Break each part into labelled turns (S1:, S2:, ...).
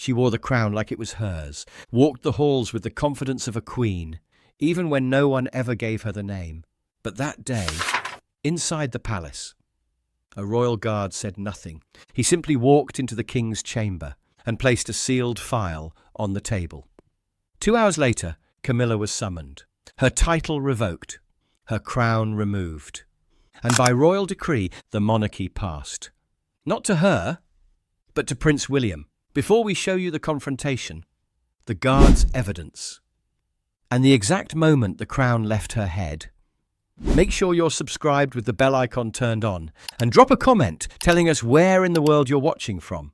S1: She wore the crown like it was hers, walked the halls with the confidence of a queen, even when no one ever gave her the name. But that day, inside the palace, a royal guard said nothing. He simply walked into the king's chamber and placed a sealed file on the table. 2 hours later, Camilla was summoned, her title revoked, her crown removed. And by royal decree, the monarchy passed. Not to her, but to Prince William. Before we show you the confrontation, the guard's evidence, and the exact moment the crown left her head, make sure you're subscribed with the bell icon turned on, and drop a comment telling us where in the world you're watching from.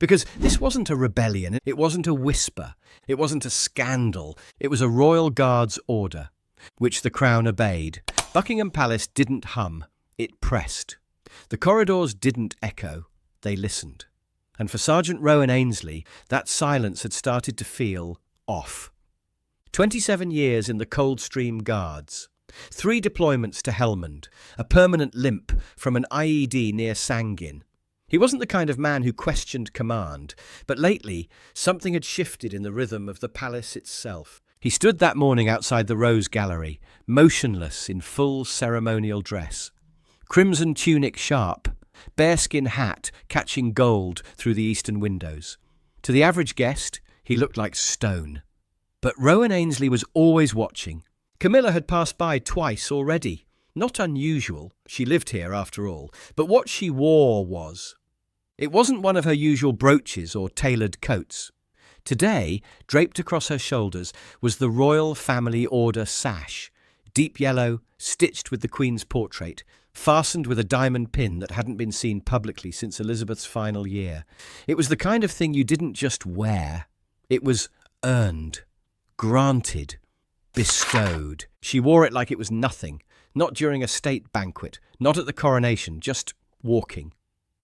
S1: Because this wasn't a rebellion, it wasn't a whisper, it wasn't a scandal, it was a royal guard's order, which the crown obeyed. Buckingham Palace didn't hum, it pressed. The corridors didn't echo, they listened. And for Sergeant Rowan Ainsley, that silence had started to feel off. 27 years in the Coldstream Guards, 3 deployments to Helmand, a permanent limp from an IED near Sangin. He wasn't the kind of man who questioned command, but lately something had shifted in the rhythm of the palace itself. He stood that morning outside the Rose Gallery, motionless in full ceremonial dress. Crimson tunic sharp, bearskin hat catching gold through the eastern windows. To the average guest, he looked like stone. But Rowan Ainsley was always watching. Camilla had passed by twice already. Not unusual, she lived here after all, but what she wore was. It wasn't one of her usual brooches or tailored coats. Today, draped across her shoulders, was the Royal Family Order sash, deep yellow, stitched with the Queen's portrait, fastened with a diamond pin that hadn't been seen publicly since Elizabeth's final year. It was the kind of thing you didn't just wear. It was earned, granted, bestowed. She wore it like it was nothing, not during a state banquet, not at the coronation, just walking.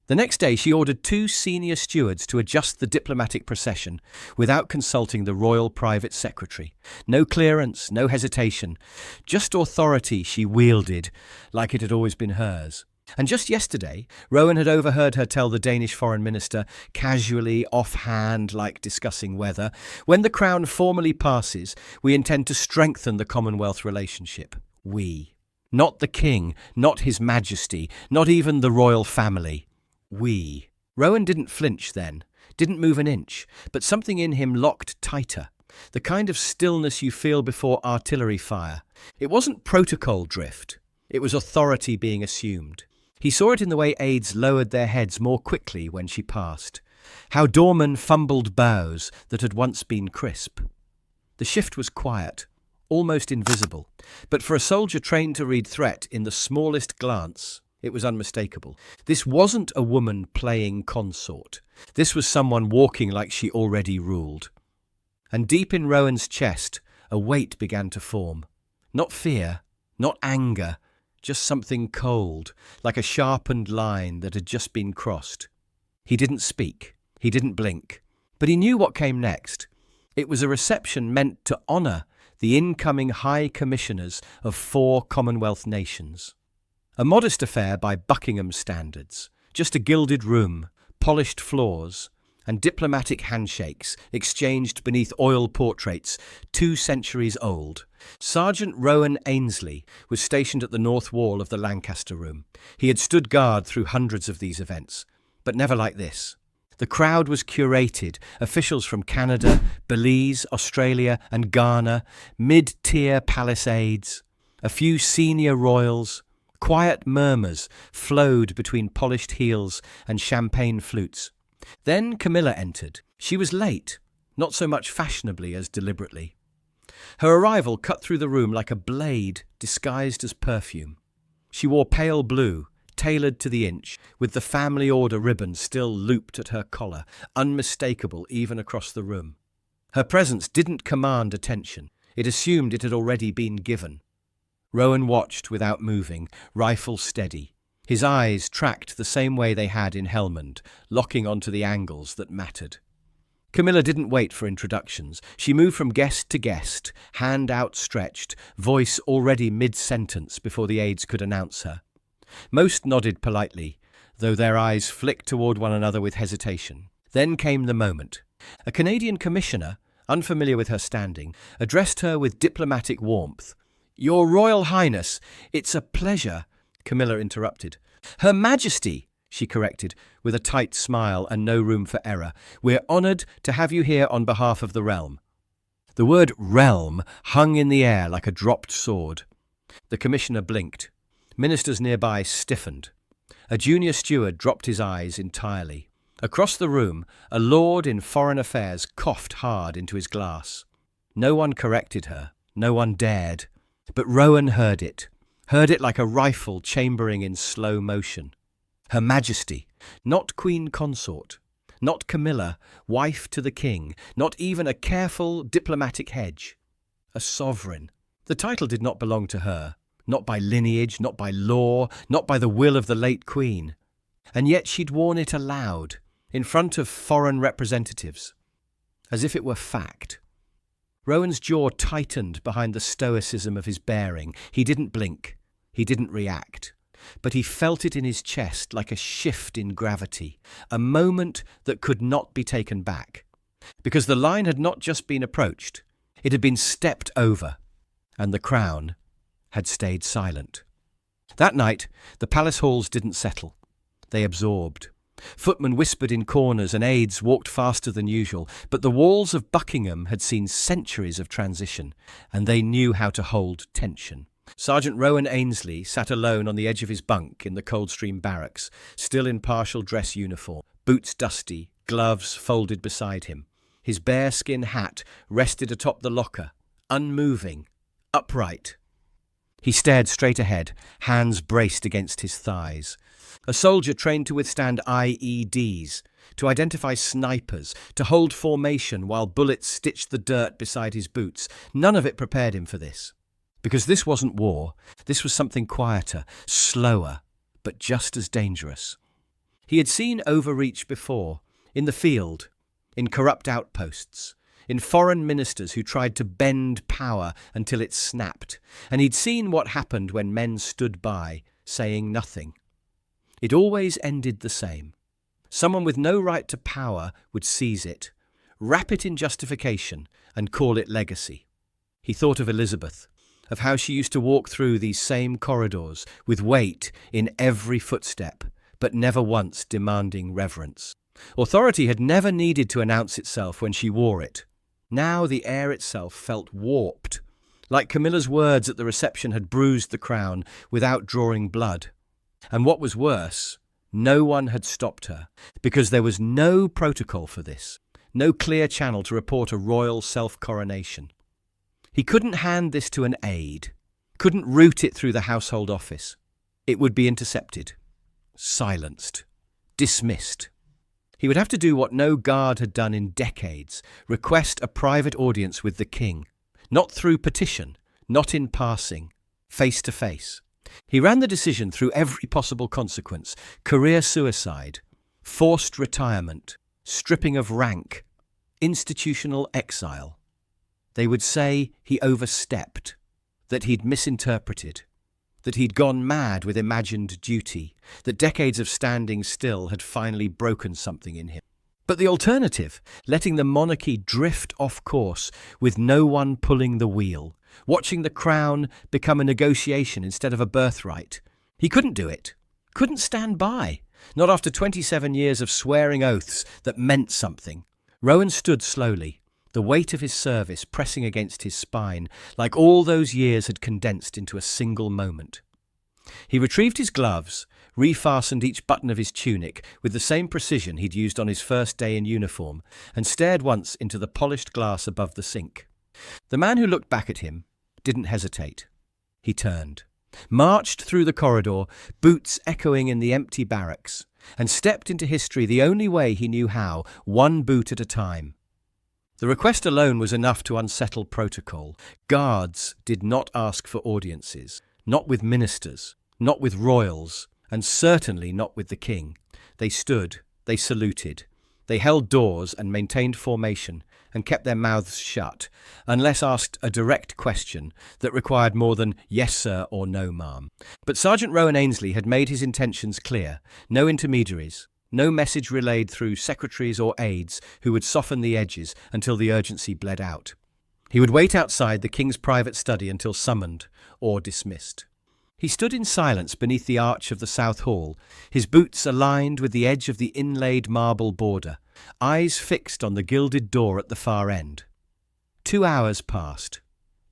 S1: The next day she ordered 2 senior stewards to adjust the diplomatic procession without consulting the royal private secretary. No clearance, no hesitation, just authority she wielded like it had always been hers. And just yesterday, Rowan had overheard her tell the Danish foreign minister, casually, offhand, like discussing weather, when the crown formally passes, we intend to strengthen the Commonwealth relationship. We. Not the king, not his majesty, not even the royal family. We. Rowan didn't flinch then, didn't move an inch, but something in him locked tighter, the kind of stillness you feel before artillery fire. It wasn't protocol drift, it was authority being assumed. He saw it in the way aides lowered their heads more quickly when she passed, how doormen fumbled bows that had once been crisp. The shift was quiet, almost invisible, but for a soldier trained to read threat in the smallest glance, it was unmistakable. This wasn't a woman playing consort. This was someone walking like she already ruled. And deep in Rowan's chest, a weight began to form. Not fear, not anger, just something cold, like a sharpened line that had just been crossed. He didn't speak, he didn't blink, but he knew what came next. It was a reception meant to honour the incoming High Commissioners of 4 Commonwealth nations. A modest affair by Buckingham standards, just a gilded room, polished floors, and diplomatic handshakes exchanged beneath oil portraits 2 centuries old. Sergeant Rowan Ainsley was stationed at the north wall of the Lancaster Room. He had stood guard through hundreds of these events, but never like this. The crowd was curated, officials from Canada, Belize, Australia and Ghana, mid-tier palace aides, a few senior royals. Quiet murmurs flowed between polished heels and champagne flutes. Then Camilla entered. She was late, not so much fashionably as deliberately. Her arrival cut through the room like a blade disguised as perfume. She wore pale blue, tailored to the inch, with the family order ribbon still looped at her collar, unmistakable even across the room. Her presence didn't command attention. It assumed it had already been given. Rowan watched without moving, rifle steady. His eyes tracked the same way they had in Helmand, locking onto the angles that mattered. Camilla didn't wait for introductions. She moved from guest to guest, hand outstretched, voice already mid-sentence before the aides could announce her. Most nodded politely, though their eyes flicked toward one another with hesitation. Then came the moment. A Canadian commissioner, unfamiliar with her standing, addressed her with diplomatic warmth. "Your Royal Highness, it's a pleasure," Camilla interrupted. "Her Majesty," she corrected, with a tight smile and no room for error. "We're honoured to have you here on behalf of the realm." The word realm hung in the air like a dropped sword. The commissioner blinked. Ministers nearby stiffened. A junior steward dropped his eyes entirely. Across the room, a lord in foreign affairs coughed hard into his glass. No one corrected her. No one dared. But Rowan heard it like a rifle chambering in slow motion. Her Majesty, not Queen Consort, not Camilla, wife to the king, not even a careful diplomatic hedge. A sovereign. The title did not belong to her, not by lineage, not by law, not by the will of the late queen. And yet she'd worn it aloud, in front of foreign representatives, as if it were fact. Rowan's jaw tightened behind the stoicism of his bearing. He didn't blink. He didn't react. But he felt it in his chest like a shift in gravity, a moment that could not be taken back. Because the line had not just been approached, it had been stepped over, and the crown had stayed silent. That night, the palace halls didn't settle. They absorbed. Footmen whispered in corners and aides walked faster than usual, but the walls of Buckingham had seen centuries of transition, and they knew how to hold tension. Sergeant Rowan Ainsley sat alone on the edge of his bunk in the Coldstream Barracks, still in partial dress uniform, boots dusty, gloves folded beside him. His bearskin hat rested atop the locker, unmoving, upright. He stared straight ahead, hands braced against his thighs. A soldier trained to withstand IEDs, to identify snipers, to hold formation while bullets stitched the dirt beside his boots. None of it prepared him for this. Because this wasn't war, this was something quieter, slower, but just as dangerous. He had seen overreach before, in the field, in corrupt outposts, in foreign ministers who tried to bend power until it snapped, and he'd seen what happened when men stood by, saying nothing. It always ended the same. Someone with no right to power would seize it, wrap it in justification, and call it legacy. He thought of Elizabeth, of how she used to walk through these same corridors with weight in every footstep, but never once demanding reverence. Authority had never needed to announce itself when she wore it. Now the air itself felt warped, like Camilla's words at the reception had bruised the crown without drawing blood. And what was worse, no one had stopped her, because there was no protocol for this, no clear channel to report a royal self-coronation. He couldn't hand this to an aide, couldn't route it through the household office. It would be intercepted, silenced, dismissed. He would have to do what no guard had done in decades, request a private audience with the king, not through petition, not in passing, face to face. He ran the decision through every possible consequence: career suicide, forced retirement, stripping of rank, institutional exile. They would say he overstepped, that he'd misinterpreted, that he'd gone mad with imagined duty, that decades of standing still had finally broken something in him. But the alternative, letting the monarchy drift off course with no one pulling the wheel, watching the crown become a negotiation instead of a birthright. He couldn't do it, couldn't stand by, not after 27 years of swearing oaths that meant something. Rowan stood slowly, the weight of his service pressing against his spine, like all those years had condensed into a single moment. He retrieved his gloves, refastened each button of his tunic with the same precision he'd used on his first day in uniform, and stared once into the polished glass above the sink. The man who looked back at him didn't hesitate. He turned, marched through the corridor, boots echoing in the empty barracks, and stepped into history the only way he knew how, one boot at a time. The request alone was enough to unsettle protocol. Guards did not ask for audiences, not with ministers, not with royals, and certainly not with the king. They stood, they saluted, they held doors and maintained formation, and kept their mouths shut, unless asked a direct question that required more than "yes, sir," or "no, ma'am." But Sergeant Rowan Ainsley had made his intentions clear: no intermediaries, No message relayed through secretaries or aides who would soften the edges until the urgency bled out. He would wait outside the king's private study until summoned or dismissed. He stood in silence beneath the arch of the south hall, his boots aligned with the edge of the inlaid marble border, eyes fixed on the gilded door at the far end. 2 hours passed,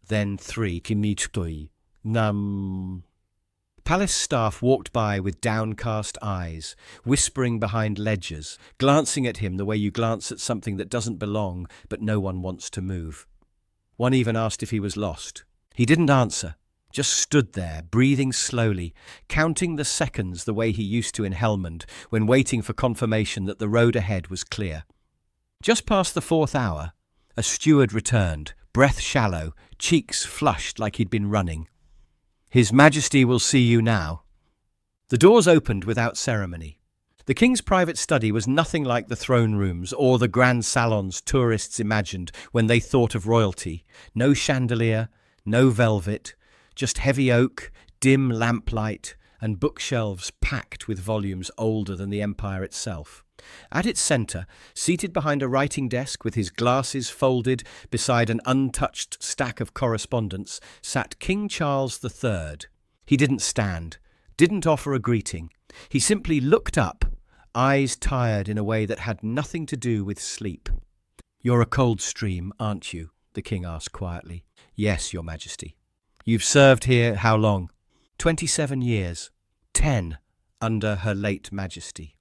S1: then 3. Palace staff walked by with downcast eyes, whispering behind ledgers, glancing at him the way you glance at something that doesn't belong but no one wants to move. One even asked if he was lost. He didn't answer, just stood there, breathing slowly, counting the seconds the way he used to in Helmond when waiting for confirmation that the road ahead was clear. Just past the 4th hour, a steward returned, breath shallow, cheeks flushed like he'd been running. "His Majesty will see you now." The doors opened without ceremony. The king's private study was nothing like the throne rooms or the grand salons tourists imagined when they thought of royalty. No chandelier, no velvet, just heavy oak, dim lamplight, and bookshelves packed with volumes older than the empire itself. At its centre, seated behind a writing desk with his glasses folded beside an untouched stack of correspondence, sat King Charles III. He didn't stand, didn't offer a greeting. He simply looked up, eyes tired in a way that had nothing to do with sleep. "You're a Coldstream, aren't you?" the king asked quietly. "Yes, Your Majesty." "You've served here how long?" 27 years. 10 under Her late Majesty.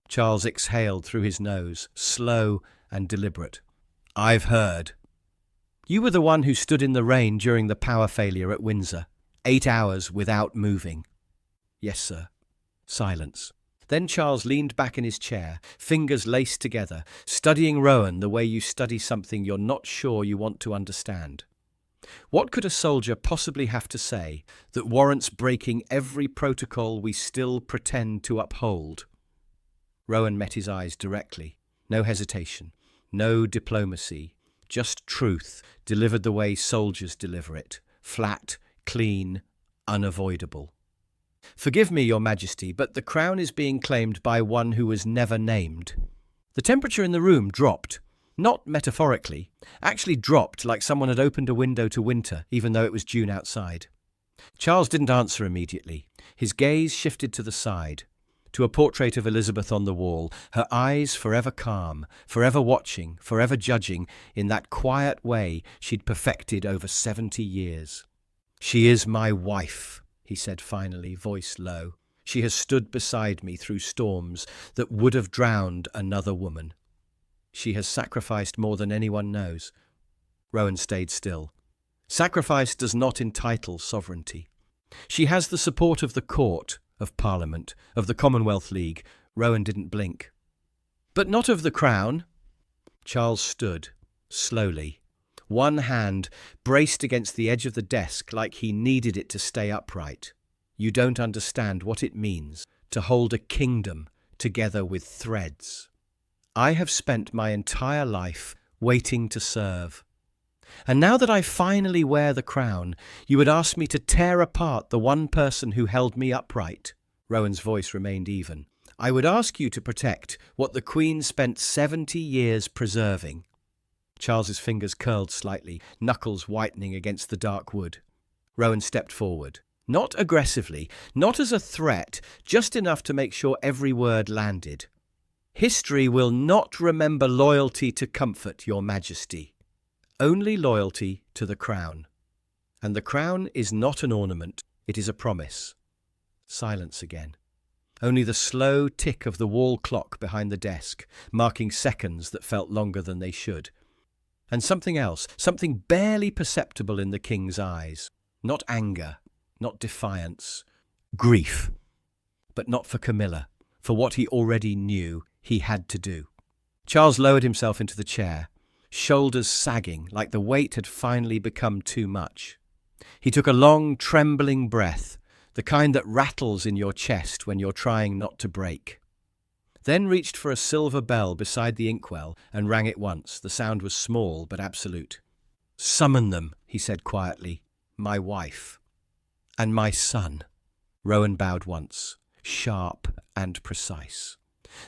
S1: Charles exhaled through his nose, slow and deliberate. "I've heard." "You were the one who stood in the rain during the power failure at Windsor. 8 hours without moving." "Yes, sir." Silence. Then Charles leaned back in his chair, fingers laced together, studying Rowan the way you study something you're not sure you want to understand. What could a soldier possibly have to say that warrants breaking every protocol we still pretend to uphold? Rowan met his eyes directly. No hesitation, no diplomacy, just truth, delivered the way soldiers deliver it. Flat, clean, unavoidable. "Forgive me, Your Majesty, but the crown is being claimed by one who was never named." The temperature in the room dropped. Not metaphorically, actually dropped like someone had opened a window to winter, even though it was June outside. Charles didn't answer immediately. His gaze shifted to the side, to a portrait of Elizabeth on the wall, her eyes forever calm, forever watching, forever judging, in that quiet way she'd perfected over 70 years. "She is my wife," he said finally, voice low. "She has stood beside me through storms that would have drowned another woman. She has sacrificed more than anyone knows." Rowan stayed still. Sacrifice does not entitle sovereignty. "She has the support of the court, of Parliament, of the Commonwealth League." Rowan didn't blink. "But not of the crown." Charles stood, slowly, one hand braced against the edge of the desk like he needed it to stay upright. "You don't understand what it means to hold a kingdom together with threads. I have spent my entire life waiting to serve. And now that I finally wear the crown, you would ask me to tear apart the one person who held me upright." Rowan's voice remained even. "I would ask you to protect what the Queen spent 70 years preserving." Charles's fingers curled slightly, knuckles whitening against the dark wood. Rowan stepped forward. Not aggressively, not as a threat, just enough to make sure every word landed. "History will not remember loyalty to comfort, Your Majesty. Only loyalty to the crown. And the crown is not an ornament, it is a promise." Silence again. Only the slow tick of the wall clock behind the desk, marking seconds that felt longer than they should. And something else, something barely perceptible in the king's eyes. Not anger, not defiance. Grief. But not for Camilla, for what he already knew he had to do. Charles lowered himself into the chair, shoulders sagging like the weight had finally become too much. He took a long, trembling breath, the kind that rattles in your chest when you're trying not to break. Then reached for a silver bell beside the inkwell and rang it once. The sound was small but absolute. "Summon them," he said quietly. "My wife. And my son." Rowan bowed once, sharp and precise.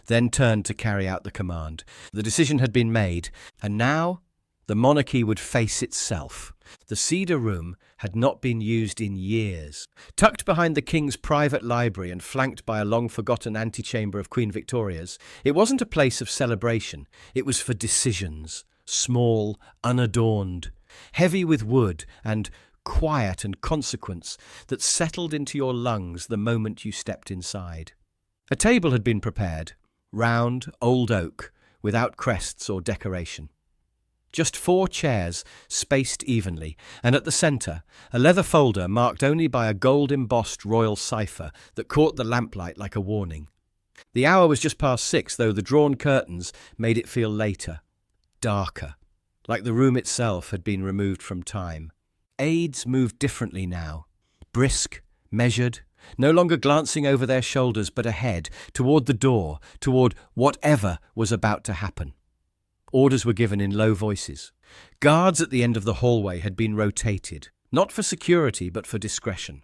S1: then turned to carry out the command. The decision had been made, and now the monarchy would face itself. The Cedar Room had not been used in years. Tucked behind the king's private library and flanked by a long-forgotten antechamber of Queen Victoria's, it wasn't a place of celebration. It was for decisions, small, unadorned, heavy with wood and quiet and consequence that settled into your lungs the moment you stepped inside. A table had been prepared, round, old oak, without crests or decoration. Just 4 chairs spaced evenly, and at the centre, a leather folder marked only by a gold-embossed royal cipher that caught the lamplight like a warning. The hour was just past 6, though the drawn curtains made it feel later, darker, like the room itself had been removed from time. Aides moved differently now, brisk, measured, no longer glancing over their shoulders but ahead, toward the door, toward whatever was about to happen. Orders were given in low voices. Guards at the end of the hallway had been rotated, not for security but for discretion.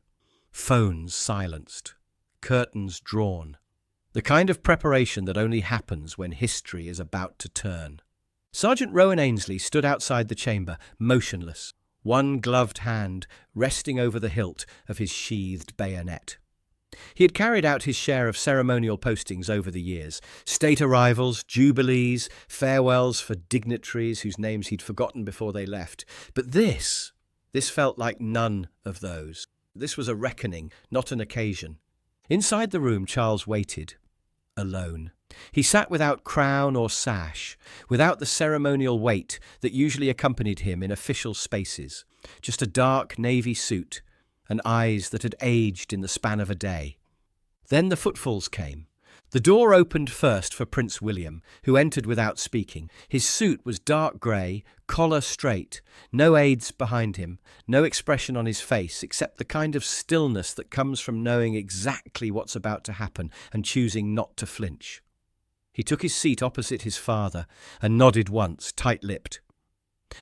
S1: Phones silenced, curtains drawn. The kind of preparation that only happens when history is about to turn. Sergeant Rowan Ainsley stood outside the chamber, motionless, one gloved hand resting over the hilt of his sheathed bayonet. He had carried out his share of ceremonial postings over the years, state arrivals, jubilees, farewells for dignitaries whose names he'd forgotten before they left. But this felt like none of those. This was a reckoning, not an occasion. Inside the room, Charles waited, alone. He sat without crown or sash, without the ceremonial weight that usually accompanied him in official spaces, just a dark navy suit and eyes that had aged in the span of a day. Then the footfalls came. The door opened first for Prince William, who entered without speaking. His suit was dark grey, collar straight, no aides behind him, no expression on his face except the kind of stillness that comes from knowing exactly what's about to happen and choosing not to flinch. He took his seat opposite his father and nodded once, tight-lipped.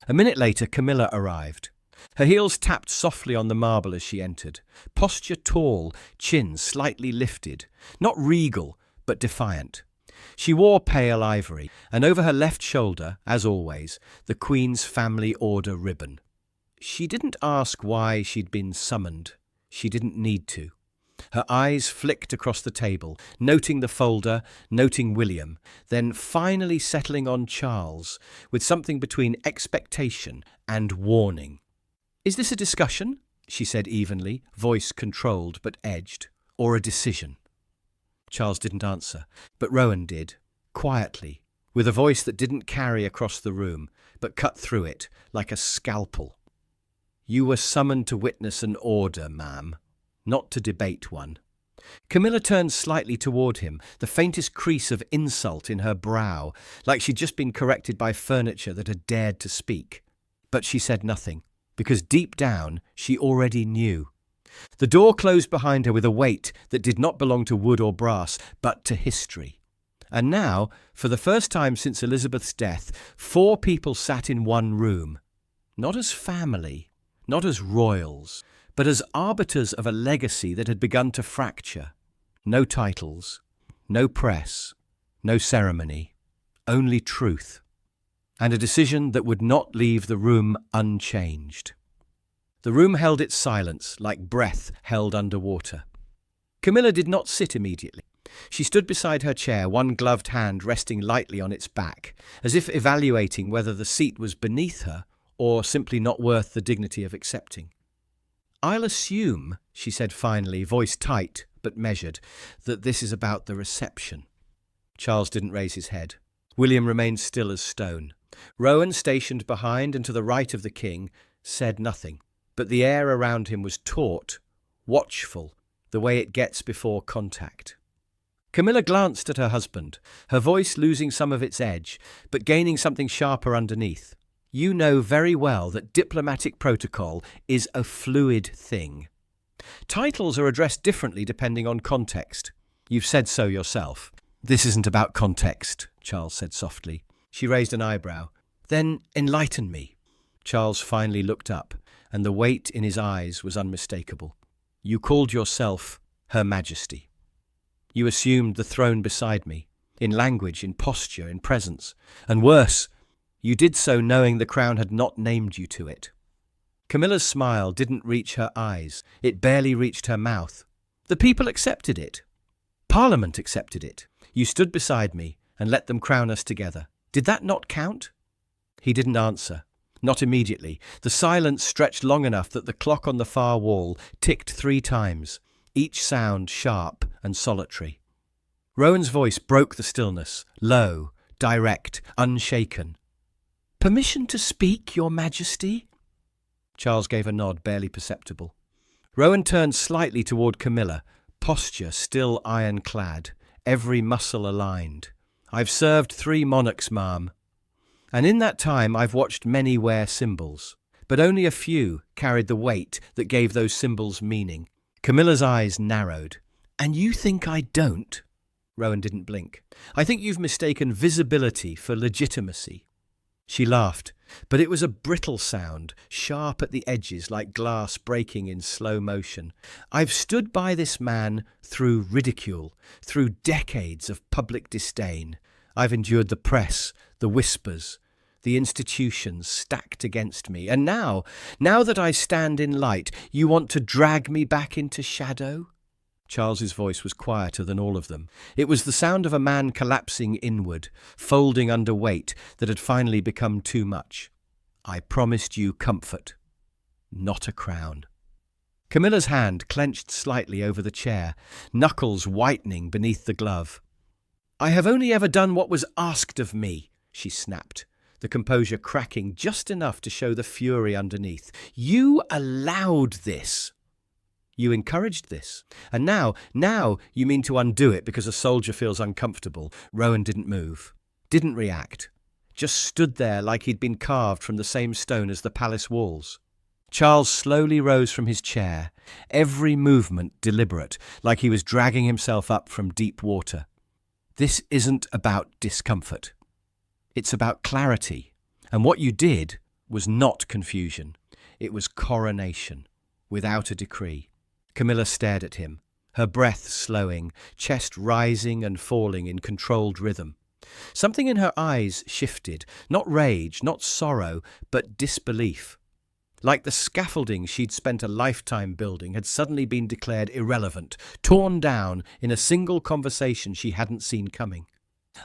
S1: A minute later, Camilla arrived. Her heels tapped softly on the marble as she entered. Posture tall, chin slightly lifted. Not regal, but defiant. She wore pale ivory, and over her left shoulder, as always, the Queen's Family Order ribbon. She didn't ask why she'd been summoned. She didn't need to. Her eyes flicked across the table, noting the folder, noting William, then finally settling on Charles, with something between expectation and warning. "Is this a discussion?" she said evenly, voice controlled but edged. "Or a decision?" Charles didn't answer, but Rowan did, quietly, with a voice that didn't carry across the room, but cut through it like a scalpel. "You were summoned to witness an order, ma'am, not to debate one." Camilla turned slightly toward him, the faintest crease of insult in her brow, like she'd just been corrected by furniture that had dared to speak. But she said nothing, because deep down she already knew. The door closed behind her with a weight that did not belong to wood or brass, but to history. And now, for the first time since Elizabeth's death, 4 people sat in one room, not as family, not as royals, but as arbiters of a legacy that had begun to fracture. No titles, no press, no ceremony, only truth, and a decision that would not leave the room unchanged. The room held its silence like breath held underwater. Camilla did not sit immediately. She stood beside her chair, one gloved hand resting lightly on its back, as if evaluating whether the seat was beneath her or simply not worth the dignity of accepting. "I'll assume," she said finally, voice tight but measured, "that this is about the reception." Charles didn't raise his head. William remained still as stone. Rowan, stationed behind and to the right of the king, said nothing, but the air around him was taut, watchful, the way it gets before contact. Camilla glanced at her husband, her voice losing some of its edge, but gaining something sharper underneath. "You know very well that diplomatic protocol is a fluid thing. Titles are addressed differently depending on context. You've said so yourself." "This isn't about context," Charles said softly. She raised an eyebrow. "Then enlighten me." Charles finally looked up, and the weight in his eyes was unmistakable. "You called yourself Her Majesty. You assumed the throne beside me. in language, in posture, in presence. And worse, you did so knowing the crown had not named you to it. Camilla's smile didn't reach her eyes. It barely reached her mouth. The people accepted it. Parliament accepted it. You stood beside me and let them crown us together. Did that not count? He didn't answer. Not immediately. The silence stretched long enough that the clock on the far wall ticked 3 times, each sound sharp and solitary. Rowan's voice broke the stillness, low, direct, unshaken. "Permission to speak, Your Majesty?" Charles gave a nod, barely perceptible. Rowan turned slightly toward Camilla, posture still ironclad, every muscle aligned. "I've served 3 monarchs, ma'am. And in that time I've watched many wear symbols, but only a few carried the weight that gave those symbols meaning." Camilla's eyes narrowed. "And you think I don't?" Rowan didn't blink. "I think you've mistaken visibility for legitimacy." She laughed, but it was a brittle sound, sharp at the edges like glass breaking in slow motion. "I've stood by this man through ridicule, through decades of public disdain. I've endured the press, the whispers, the institutions stacked against me. And now that I stand in light, you want to drag me back into shadow?" Charles's voice was quieter than all of them. It was the sound of a man collapsing inward, folding under weight that had finally become too much. "I promised you comfort, not a crown." Camilla's hand clenched slightly over the chair, knuckles whitening beneath the glove. "I have only ever done what was asked of me," she snapped, the composure cracking just enough to show the fury underneath. "You allowed this. You encouraged this. And now you mean to undo it because a soldier feels uncomfortable." Rowan didn't move, didn't react, just stood there like he'd been carved from the same stone as the palace walls. Charles slowly rose from his chair, every movement deliberate, like he was dragging himself up from deep water. "This isn't about discomfort. It's about clarity. And what you did was not confusion. It was coronation, without a decree." Camilla stared at him, her breath slowing, chest rising and falling in controlled rhythm. Something in her eyes shifted, not rage, not sorrow, but disbelief. Like the scaffolding she'd spent a lifetime building had suddenly been declared irrelevant, torn down in a single conversation she hadn't seen coming.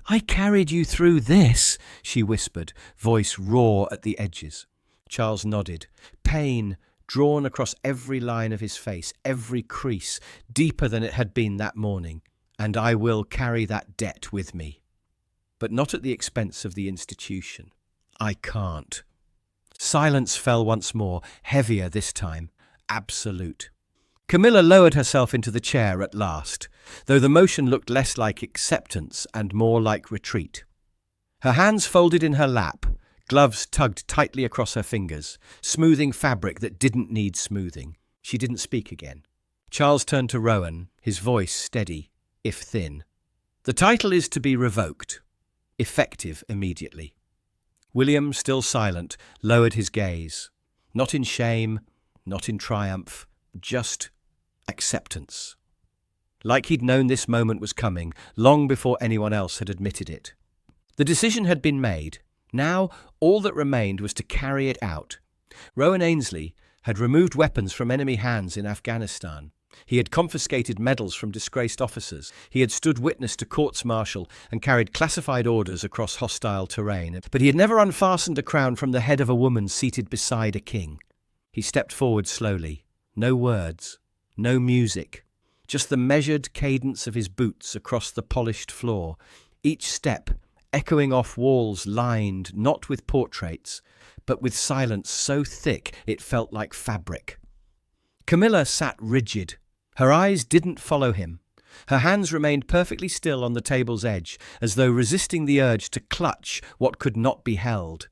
S1: "I carried you through this," she whispered, voice raw at the edges. Charles nodded, pain drawn across every line of his face, every crease, deeper than it had been that morning. "And I will carry that debt with me. But not at the expense of the institution. I can't." Silence fell once more, heavier this time, absolute. Camilla lowered herself into the chair at last, though the motion looked less like acceptance and more like retreat. Her hands folded in her lap, gloves tugged tightly across her fingers, smoothing fabric that didn't need smoothing. She didn't speak again. Charles turned to Rowan, his voice steady, if thin. "The title is to be revoked, effective immediately." William, still silent, lowered his gaze. Not in shame, not in triumph, just acceptance. Like he'd known this moment was coming, long before anyone else had admitted it. The decision had been made. Now, all that remained was to carry it out. Rowan Ainsley had removed weapons from enemy hands in Afghanistan. He had confiscated medals from disgraced officers. He had stood witness to courts-martial and carried classified orders across hostile terrain. But he had never unfastened a crown from the head of a woman seated beside a king. He stepped forward slowly. No words, no music, just the measured cadence of his boots across the polished floor. Each step echoing off walls lined not with portraits, but with silence so thick it felt like fabric. Camilla sat rigid. Her eyes didn't follow him. Her hands remained perfectly still on the table's edge, as though resisting the urge to clutch what could not be held.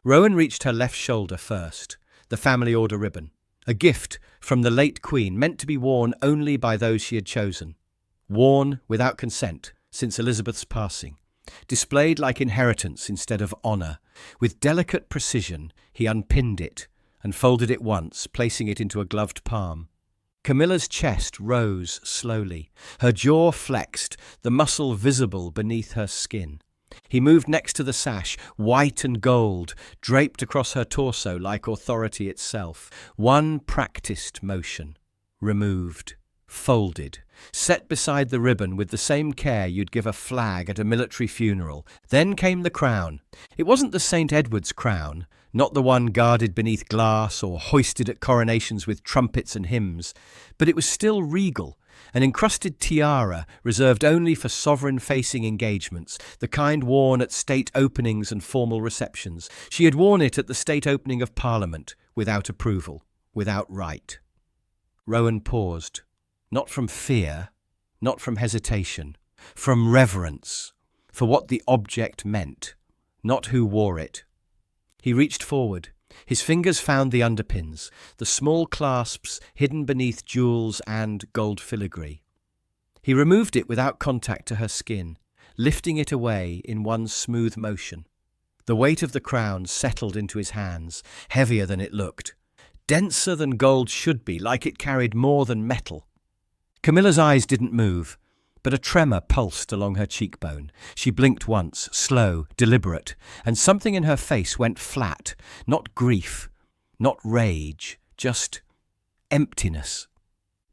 S1: Rowan reached her left shoulder first, the family order ribbon, a gift from the late Queen meant to be worn only by those she had chosen. Worn without consent since Elizabeth's passing. Displayed like inheritance instead of honour. With delicate precision, he unpinned it and folded it once, placing it into a gloved palm. Camilla's chest rose slowly, her jaw flexed, the muscle visible beneath her skin. He moved next to the sash, white and gold, draped across her torso like authority itself. One practiced motion. Removed. Folded. Set beside the ribbon with the same care you'd give a flag at a military funeral. Then came the crown. It wasn't the St. Edward's crown, not the one guarded beneath glass or hoisted at coronations with trumpets and hymns, but it was still regal, an encrusted tiara reserved only for sovereign-facing engagements, the kind worn at state openings and formal receptions. She had worn it at the state opening of Parliament, without approval, without right. Rowan paused, not from fear, not from hesitation, from reverence, for what the object meant, not who wore it. He reached forward. His fingers found the underpins, the small clasps hidden beneath jewels and gold filigree. He removed it without contact to her skin, lifting it away in one smooth motion. The weight of the crown settled into his hands, heavier than it looked, denser than gold should be, like it carried more than metal. Camilla's eyes didn't move, but a tremor pulsed along her cheekbone. She blinked once, slow, deliberate, and something in her face went flat, not grief, not rage, just emptiness.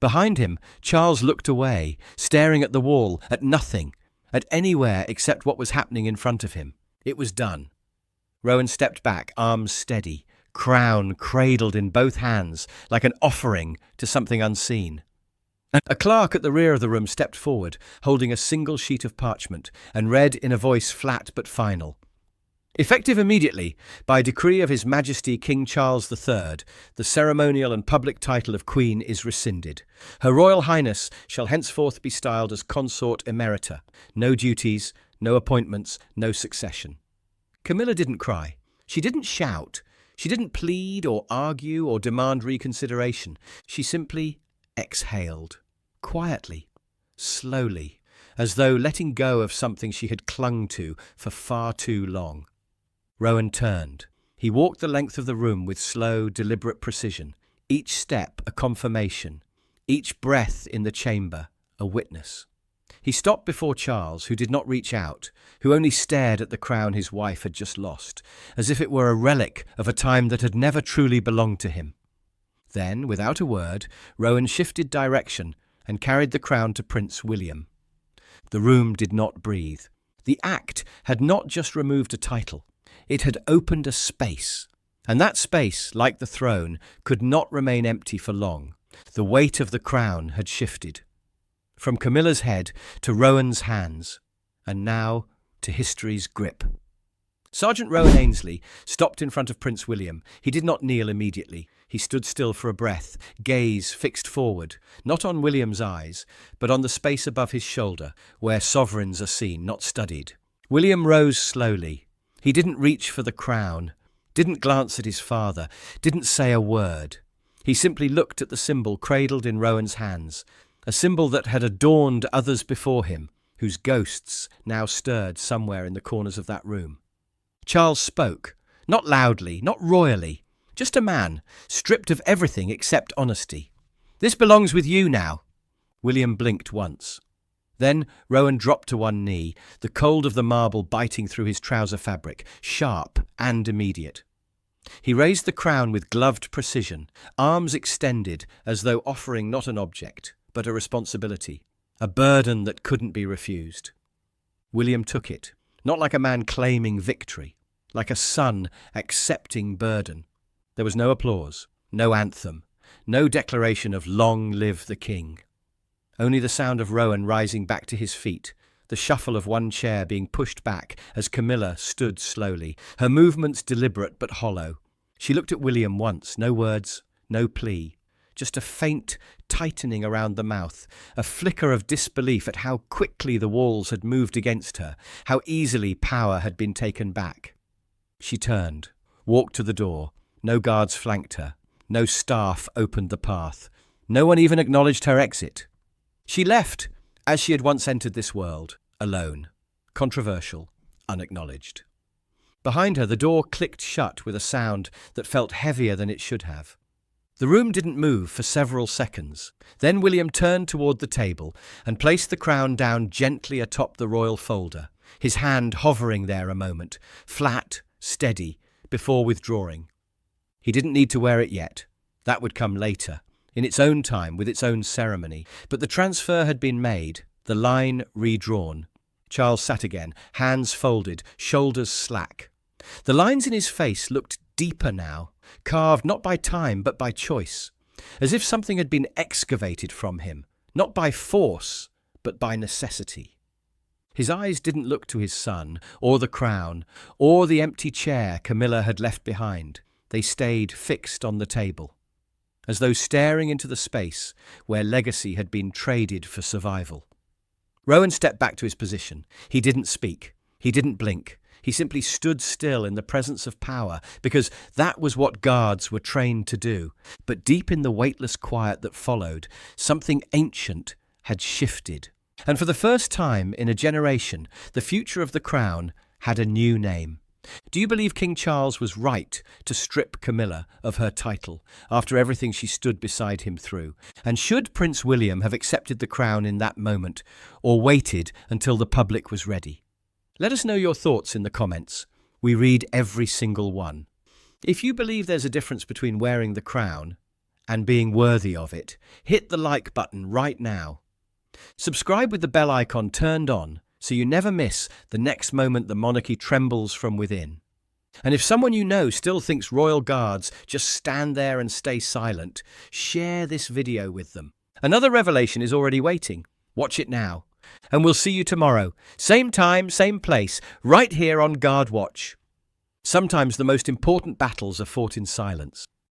S1: Behind him, Charles looked away, staring at the wall, at nothing, at anywhere except what was happening in front of him. It was done. Rowan stepped back, arms steady, crown cradled in both hands, like an offering to something unseen. A clerk at the rear of the room stepped forward, holding a single sheet of parchment, and read in a voice flat but final. Effective immediately, by decree of His Majesty King Charles III, the ceremonial and public title of Queen is rescinded. Her Royal Highness shall henceforth be styled as Consort Emerita. No duties, no appointments, no succession. Camilla didn't cry. She didn't shout. She didn't plead or argue or demand reconsideration. She simply exhaled. Quietly, slowly, as though letting go of something she had clung to for far too long. Rowan turned. He walked the length of the room with slow, deliberate precision, each step a confirmation, each breath in the chamber a witness. He stopped before Charles, who did not reach out, who only stared at the crown his wife had just lost, as if it were a relic of a time that had never truly belonged to him. Then, without a word, Rowan shifted direction and carried the crown to Prince William. The room did not breathe. The act had not just removed a title, it had opened a space. And that space, like the throne, could not remain empty for long. The weight of the crown had shifted. From Camilla's head to Rowan's hands, and now to history's grip. Sergeant Rowan Ainsley stopped in front of Prince William. He did not kneel immediately. He stood still for a breath, gaze fixed forward, not on William's eyes, but on the space above his shoulder, where sovereigns are seen, not studied. William rose slowly. He didn't reach for the crown, didn't glance at his father, didn't say a word. He simply looked at the symbol cradled in Rowan's hands, a symbol that had adorned others before him, whose ghosts now stirred somewhere in the corners of that room. Charles spoke, not loudly, not royally, just a man, stripped of everything except honesty. "This belongs with you now." William blinked once. Then Rowan dropped to one knee, the cold of the marble biting through his trouser fabric, sharp and immediate. He raised the crown with gloved precision, arms extended as though offering not an object, but a responsibility, a burden that couldn't be refused. William took it, not like a man claiming victory, like a son accepting burden. There was no applause, no anthem, no declaration of "Long live the King." Only the sound of Rowan rising back to his feet, the shuffle of one chair being pushed back as Camilla stood slowly, her movements deliberate but hollow. She looked at William once, no words, no plea, just a faint tightening around the mouth, a flicker of disbelief at how quickly the walls had moved against her, how easily power had been taken back. She turned, walked to the door. No guards flanked her. No staff opened the path. No one even acknowledged her exit. She left, as she had once entered this world, alone, controversial, unacknowledged. Behind her, the door clicked shut with a sound that felt heavier than it should have. The room didn't move for several seconds. Then William turned toward the table and placed the crown down gently atop the royal folder, his hand hovering there a moment, flat, steady, before withdrawing. He didn't need to wear it yet. That would come later, in its own time, with its own ceremony. But the transfer had been made, the line redrawn. Charles sat again, hands folded, shoulders slack. The lines in his face looked deeper now, carved not by time but by choice, as if something had been excavated from him, not by force but by necessity. His eyes didn't look to his son, or the crown, or the empty chair Camilla had left behind. They stayed fixed on the table, as though staring into the space where legacy had been traded for survival. Rowan stepped back to his position. He didn't speak. He didn't blink. He simply stood still in the presence of power, because that was what guards were trained to do. But deep in the weightless quiet that followed, something ancient had shifted. And for the first time in a generation, the future of the crown had a new name. Do you believe King Charles was right to strip Camilla of her title after everything she stood beside him through? And should Prince William have accepted the crown in that moment, or waited until the public was ready? Let us know your thoughts in the comments. We read every single one. If you believe there's a difference between wearing the crown and being worthy of it, hit the like button right now. Subscribe with the bell icon turned on so you never miss the next moment the monarchy trembles from within. And if someone you know still thinks royal guards just stand there and stay silent, share this video with them. Another revelation is already waiting. Watch it now. And we'll see you tomorrow. Same time, same place, right here on Guard Watch. Sometimes the most important battles are fought in silence.